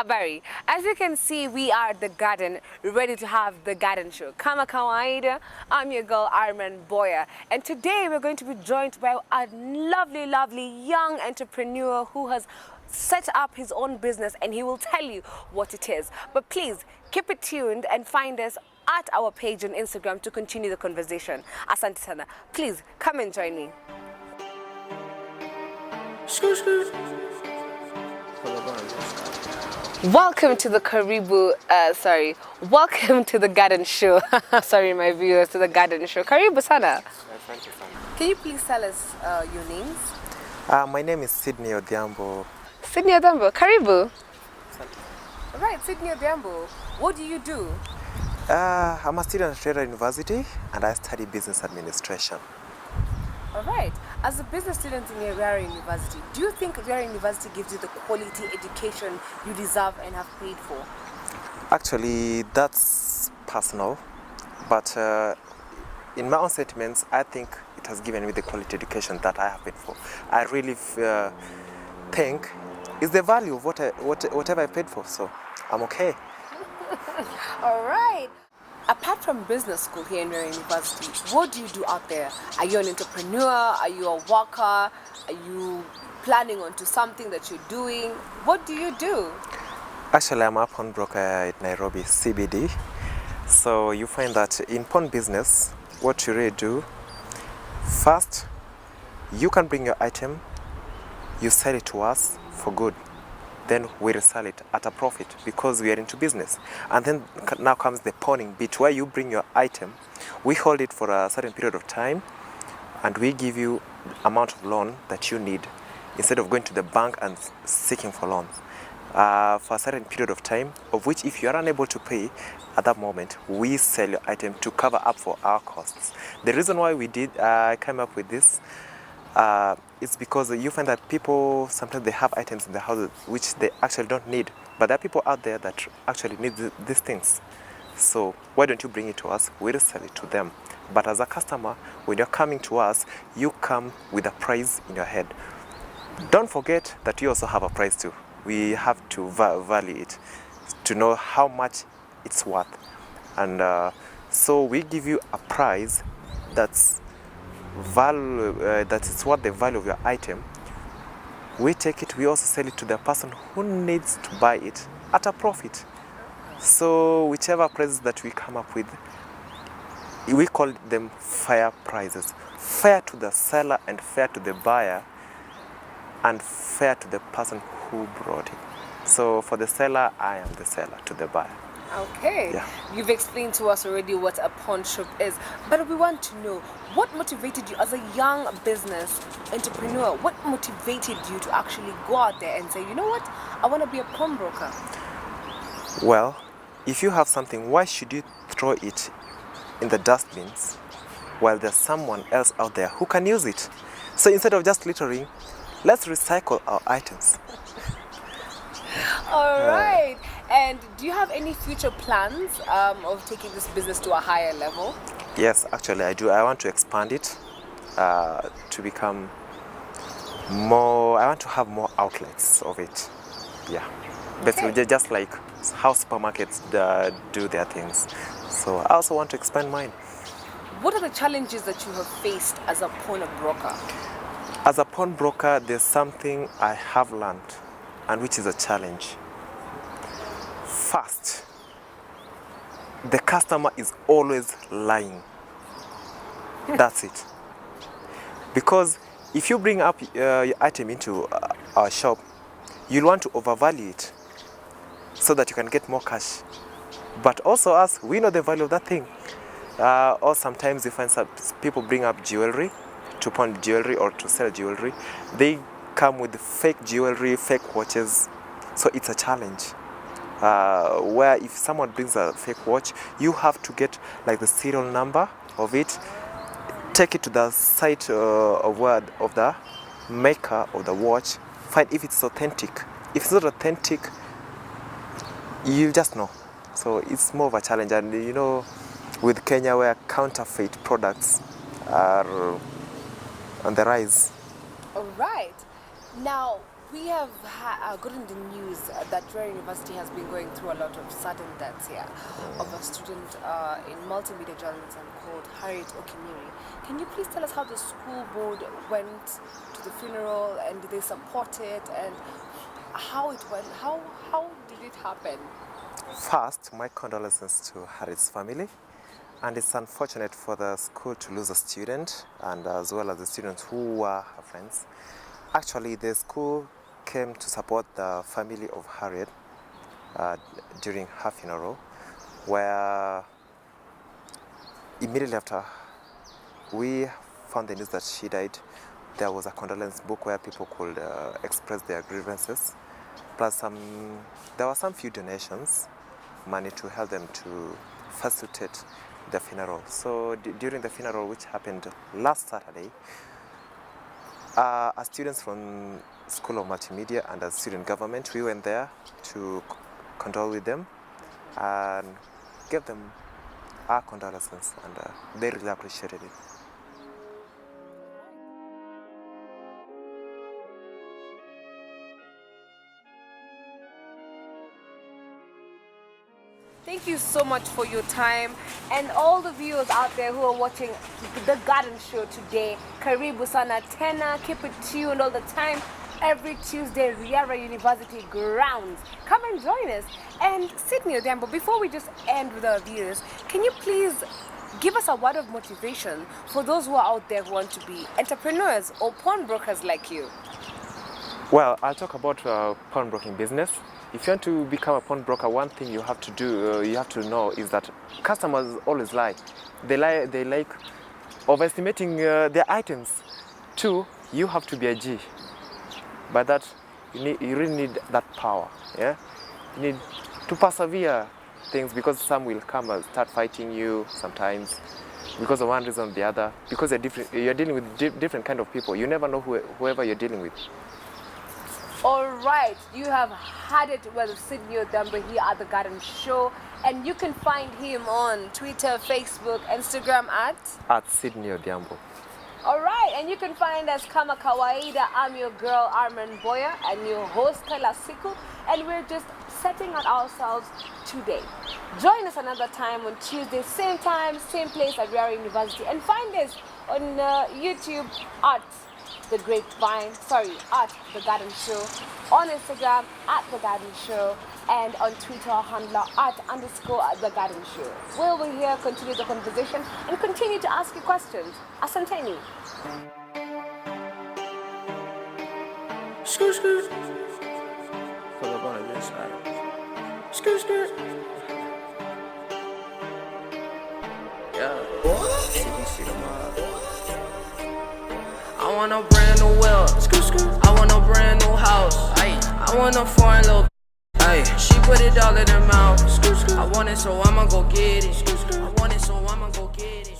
Habari. As you can see, we are at the garden, ready to have the garden show. Kama kawaida, I'm your girl Arman Boya, and today we're going to be joined by a lovely young entrepreneur who has set up his own business, and he will tell you what it is. But please keep it tuned and find us at our page on Instagram to continue the conversation. Asante sana. Please come and join me. Welcome to the welcome to the garden show. Sorry, my viewers, to the garden show. Karibu sana. Thank you. Can you please tell us your names? My name is Sydney Odhiambo. Sydney Odhiambo, Karibu. Right, Sydney Odhiambo. What do you do? I'm a student at Trader University and I study business administration. All right. As a business student in Riara University, do you think Riara University gives you the quality education you deserve and have paid for? Actually, that's personal, but in my own sentiments, I think it has given me the quality education that I have paid for. I really think it's the value of whatever I paid for, so I'm okay. All right. Apart from business school here in Riara University, what do you do out there? Are you an entrepreneur? Are you a worker? Are you planning onto something that you're doing? What do you do? Actually, I'm a pawnbroker at Nairobi CBD. So you find that in pawn business, what you really do, first, you can bring your item, you sell it to us for good. Then we resell it at a profit because we are into business. And then now comes the pawning bit where you bring your item, we hold it for a certain period of time, and we give you amount of loan that you need instead of going to the bank and seeking for loans. For a certain period of time, of which if you are unable to pay at that moment, we sell your item to cover up for our costs. The reason why we came up with this it's because you find that people, sometimes they have items in the house which they actually don't need, but there are people out there that actually need these things. So why don't you bring it to us? We'll sell it to them. But as a customer, when you're coming to us, you come with a price in your head. Don't forget that you also have a price too. We have to value it to know how much it's worth. And so we give you a price that's that is what the value of your item. We take it, we also sell it to the person who needs to buy it at a profit. So whichever prices that we come up with, we call them fair prices. Fair to the seller and fair to the buyer and fair to the person who brought it. So for the seller, I am the seller to the buyer. Okay, yeah. You've explained to us already what a pawn shop is, but we want to know, what motivated you as a young business entrepreneur? What motivated you to actually go out there and say, you know what, I want to be a pawnbroker? Well, if you have something, why should you throw it in the dustbins while there's someone else out there who can use it? So instead of just littering, let's recycle our items. All right. And do you have any future plans of taking this business to a higher level? Yes, actually I do. I want to expand it to become more, I want to have more outlets of it. Yeah. Basically, okay. Just like how supermarkets do their things. So I also want to expand mine. What are the challenges that you have faced as a pawnbroker? As a pawnbroker, there's something I have learned, and which is a challenge. First, the customer is always lying. That's it. Because if you bring up your item into our shop, you'll want to overvalue it so that you can get more cash. But also us, we know the value of that thing. Or sometimes you find some people bring up jewelry, to pawn jewelry or to sell jewelry. They come with fake jewelry, fake watches. So it's a challenge. Where if someone brings a fake watch, you have to get like the serial number of it, take it to the site of the maker of the watch, find if it's authentic. If it's not authentic, you just know. So it's more of a challenge. And you know, with Kenya, where counterfeit products are on the rise. All right. Now, We have gotten the news that Rare University has been going through a lot of sudden deaths here of a student in multimedia journalism called Harriet Okimiri. Can you please tell us how the school board went to the funeral and did they support it and how it went? How did it happen? First, my condolences to Harriet's family. And it's unfortunate for the school to lose a student and as well as the students who were her friends. Actually, the school came to support the family of Harriet during her funeral, where immediately after we found the news that she died, there was a condolence book where people could express their grievances. Plus, there were some few donations, money to help them to facilitate the funeral. So during the funeral, which happened last Saturday, as students from School of Multimedia and as student government, we went there to condole with them and give them our condolences, and they really appreciated it. Thank you so much for your time, and all the viewers out there who are watching the Garden Show today. Karibu sana tena, keep it tuned all the time. Every Tuesday, Riara University grounds. Come and join us. And Sydney Odhiambo, before we just end with our viewers, can you please give us a word of motivation for those who are out there who want to be entrepreneurs or pawnbrokers like you? Well, I'll talk about pawnbroking business. If you want to become a pawnbroker, one thing you have to do, you have to know is that customers always lie. They like overestimating their items. Two, you have to be a G. By that, you really need that power. Yeah, you need to persevere things, because some will come and start fighting you sometimes because of one reason or the other. Because you're dealing with different kind of people. You never know whoever you're dealing with. All right, you have had it with Sydney Odhiambo here at the Garden Show, and you can find him on Twitter, Facebook, Instagram at Sydney Odhiambo. All right, and you can find us kama kawaida. I'm your girl Arman Boya and your host Kala Siku, and we're just setting out ourselves today. Join us another time on Tuesday, same time, same place at Riara University, and find us on YouTube at The Grapevine, at The Garden Show, on Instagram at The Garden Show, and on Twitter handler @ The Garden Show. We'll be here, continue the conversation, and continue to ask you questions. Asanteni. Scoot, scoot. Pull up on this side. Scoot, scoot. Yeah. You can see the mob. I want a brand new wheel. I want a brand new house. I want a foreign little. She put it all in her mouth. I want it, so I'ma go get it. I want it, so I'ma go get it.